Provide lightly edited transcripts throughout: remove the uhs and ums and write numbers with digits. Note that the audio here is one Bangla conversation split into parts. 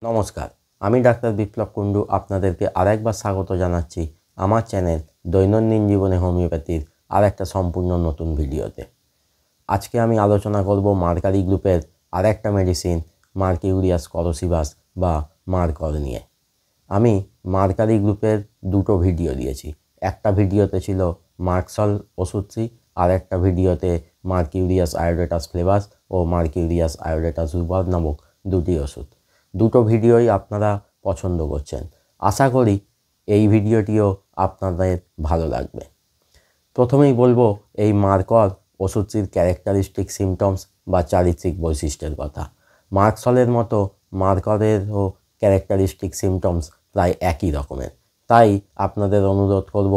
নমস্কার, আমি ডাক্তার বিপ্লব কুণ্ডু আপনাদেরকে আরেকবার স্বাগত জানাচ্ছি আমার চ্যানেল দৈনন্দিন জীবনে হোমিওপ্যাথির আরেকটা সম্পূর্ণ নতুন ভিডিওতে। আজকে আমি আলোচনা করব মার্কারি গ্রুপের আরেকটা মেডিসিন মার্কিউরিয়াস করোসিভাস বা মার্কর নিয়ে। আমি মার্কারি গ্রুপের দুটো ভিডিও দিয়েছি। একটা ভিডিওতে ছিল মার্কসল ওষুধটি, আর একটা ভিডিওতে মার্কিউরিয়াস আয়োডেটাস ফ্লেভাস ও মার্কিউরিয়াস আয়োডেটাস রুবার নামক দুটি ওষুধ। দুটো ভিডিওই আপনারা পছন্দ করছেন। আশা করি এই ভিডিওটিও আপনাদের ভালো লাগবে। প্রথমেই বলবো এই মার্কর ওষুধটির ক্যারেক্টারিস্টিক সিমটমস বা চারিত্রিক বৈশিষ্ট্যের কথা। মার্কসলের মতো মার্করেরও ক্যারেক্টারিস্টিক সিমটমস প্রায় একই রকমের, তাই আপনাদের অনুরোধ করব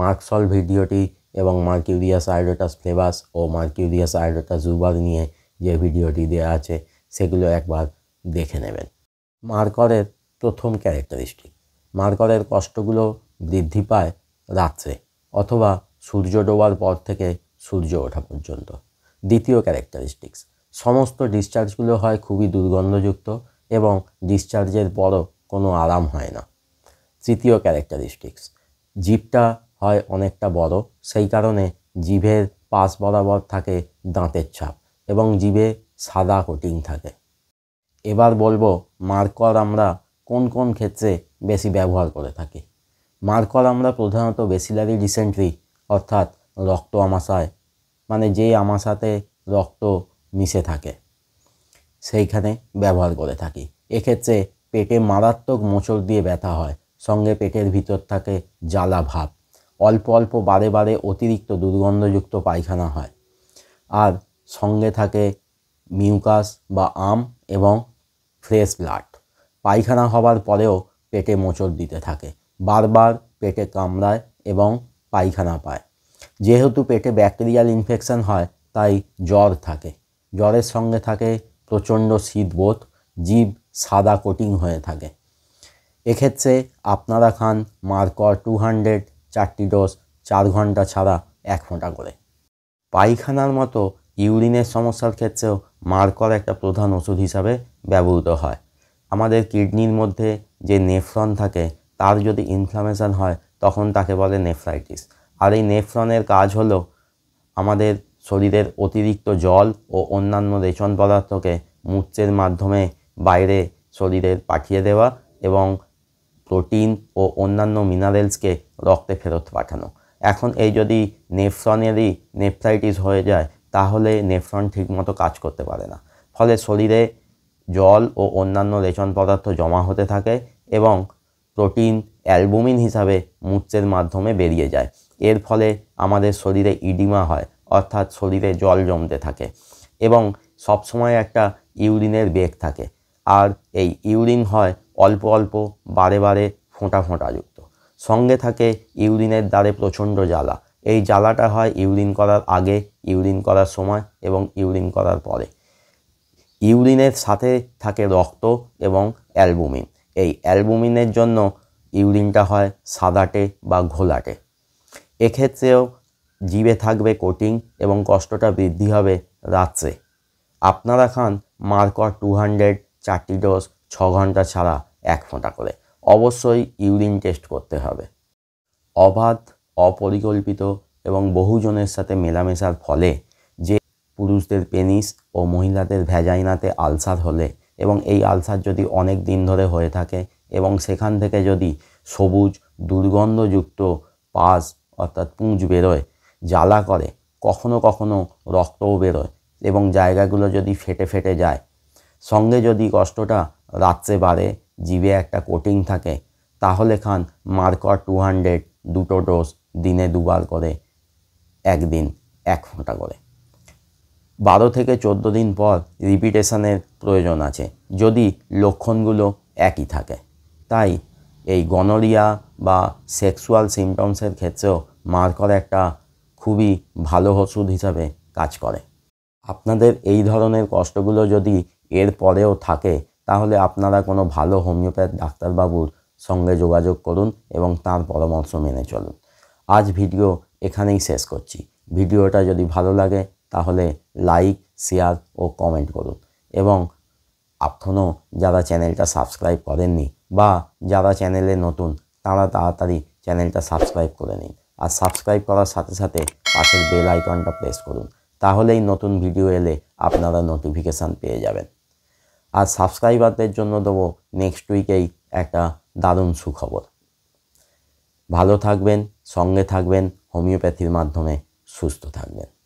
মার্কসল ভিডিওটি এবং মার্কিউরিয়াস আয়োডেটাস ফ্লেভাস ও মার্কিউরিয়াস আয়োডেটাস রুবার নিয়ে যে ভিডিওটি দেওয়া আছে সেগুলো একবার দেখে নেবেন। মার্করের প্রথম ক্যারেক্টারিস্টিক, মার্করের কষ্টগুলো বৃদ্ধি পায় রাত্রে অথবা সূর্য ডোবার পর থেকে সূর্য ওঠা পর্যন্ত। দ্বিতীয় ক্যারেক্টারিস্টিক্স, সমস্ত ডিসচার্জগুলো হয় খুবই দুর্গন্ধযুক্ত এবং ডিসচার্জের পরও কোনো আরাম হয় না। তৃতীয় ক্যারেক্টারিস্টিক্স, জিভটা হয় অনেকটা বড়, সেই কারণে জিভের পাশ বরাবর থাকে দাঁতের ছাপ এবং জিভে সাদা কোটিং থাকে। এবার বলবো মার্কর আমরা কোন কোন ক্ষেত্রে বেশি ব্যবহার করে থাকি। মার্কর আমরা প্রধানত বেসিলারি ডিসেন্ট্রি অর্থাৎ রক্ত আমাশায়, মানে যে আমাশাতে রক্ত মিশে থাকে সেইখানে ব্যবহার করে থাকি। এক্ষেত্রে পেটে মারাত্মক মোচড় দিয়ে ব্যথা হয়, সঙ্গে পেটের ভিতর থাকে জ্বালা ভাব, অল্প অল্প বারে বারে অতিরিক্ত দুর্গন্ধযুক্ত পায়খানা হয়, আর সঙ্গে থাকে মিউকাস বা এবং ফ্রেশ ব্লাড। পায়খানা হবার পরেও পেটে মোচড় দিতে থাকে, বারবার পেটে কামড়ায় এবং পায়খানা পায়। যেহেতু পেটে ব্যাকটেরিয়াল ইনফেকশন হয় তাই জ্বর থাকে, জ্বরের সঙ্গে থাকে প্রচণ্ড শীতবোধ, জিভ সাদা কোটিং হয়ে থাকে। এক্ষেত্রে আপনারা খান মার্কর 200 4টি ডোজ, 4 ঘন্টা ছাড়া 1 ফোঁটা করে। পায়খানার মতো ইউরিনের সমস্যার ক্ষেত্রেও মার্কর একটা প্রধান ওষুধ হিসাবে ব্যবহৃত হয়। আমাদের কিডনির মধ্যে যে নেফ্রন থাকে তার যদি ইনফ্লামেশন হয় তখন তাকে বলে নেফ্রাইটিস। আর এই নেফ্রনের কাজ হলো আমাদের শরীরের অতিরিক্ত জল ও অন্যান্য রেচন পদার্থকে মূত্রের মাধ্যমে বাইরে শরীরে পাঠিয়ে দেওয়া এবং প্রোটিন ও অন্যান্য মিনারেলসকে রক্তে ফেরত পাঠানো। এখন এই যদি নেফ্রনেরই নেফ্রাইটিস হয়ে যায় তাহলে নেফ্রন ঠিকমতো কাজ করতে পারে না, ফলে শরীরে জল ও অন্যান্য রেচন পদার্থ জমা হতে থাকে এবং প্রোটিন অ্যালবুমিন হিসাবে মূত্রের মাধ্যমে বেরিয়ে যায়। এর ফলে আমাদের শরীরে ইডিমা হয়, অর্থাৎ শরীরে জল জমতে থাকে এবং সবসময় একটা ইউরিনের বেগ থাকে। আর এই ইউরিন হয় অল্প অল্প বারে বারে ফোঁটা ফোঁটা যুক্ত, সঙ্গে থাকে ইউরিনের দ্বারে প্রচণ্ড জ্বালা। এই জ্বালাটা হয় ইউরিন করার আগে, ইউরিন করার সময় এবং ইউরিন করার পরে। ইউরিনের সাথে থাকে রক্ত এবং অ্যালবুমিন। এই অ্যালবুমিনের জন্য ইউরিনটা হয় সাদাটে বা ঘোলাটে। এক্ষেত্রেও জিভে থাকবে কোটিং এবং কষ্টটা বৃদ্ধি হবে রাত্রে। আপনারা খান মার্কর 200 4টি ডোজ, 6 ঘন্টা ছাড়া 1 ফোঁটা করে। অবশ্যই ইউরিন টেস্ট করতে হবে। অবাধ, অপরিকল্পিত এবং বহুজনের সাথে মেলামেশার ফলে যে পুরুষদের পেনিস ও মহিলাদের ভ্যাজাইনাতে আলসার হলে এবং এই আলসার যদি অনেক দিন ধরে হয়ে থাকে এবং সেখান থেকে যদি সবুজ দুর্গন্ধযুক্ত পাস অর্থাৎ পুঁজ বেরোয়, জ্বালা করে, কখনো কখনো রক্তও বেরোয় এবং জায়গাগুলো যদি ফেটে ফেটে যায়, সঙ্গে যদি কষ্টটা রাত্রে বাড়ে, জিভে একটা কোটিং থাকে, তাহলে খান মার্কর 200 2টো ডোজ, দিনে 2বার করে, একদিন 1 ফোঁটা করে। 12 থেকে 14 দিন পর রিপিটেশনের প্রয়োজন আছে যদি লক্ষণগুলো একই থাকে। তাই এই গনোরিয়া বা সেক্সুয়াল সিমটমসের ক্ষেত্রেও মার্কর একটা খুবই ভালো ওষুধ হিসাবে কাজ করে। আপনাদের এই ধরনের কষ্টগুলো যদি এর পরেও থাকে তাহলে আপনারা কোনো ভালো হোমিওপ্যাথ ডাক্তারবাবুর সঙ্গে যোগাযোগ করুন এবং তার পরামর্শ মেনে চলুন। আজ ভিডিও এখানেই শেষ করছি। ভিডিওটা যদি ভালো লাগে তাহলে লাইক, শেয়ার ও কমেন্ট করুন এবং এখনও যারা চ্যানেলটা সাবস্ক্রাইব করেননি বা যারা চ্যানেলে নতুন তারা তাড়াতাড়ি চ্যানেলটা সাবস্ক্রাইব করে নিন। আর সাবস্ক্রাইব করার সাথে সাথে পাশের বেল আইকনটা প্রেস করুন, তাহলেই নতুন ভিডিও এলে আপনারা নোটিফিকেশান পেয়ে যাবেন। আর সাবস্ক্রাইবারদের জন্য দেবো নেক্সট উইকেই একটা দারুণ সুখবর। ভালো থাকবেন, সঙ্গে থাকবেন, হোমিওপ্যাথির মাধ্যমে সুস্থ থাকবেন।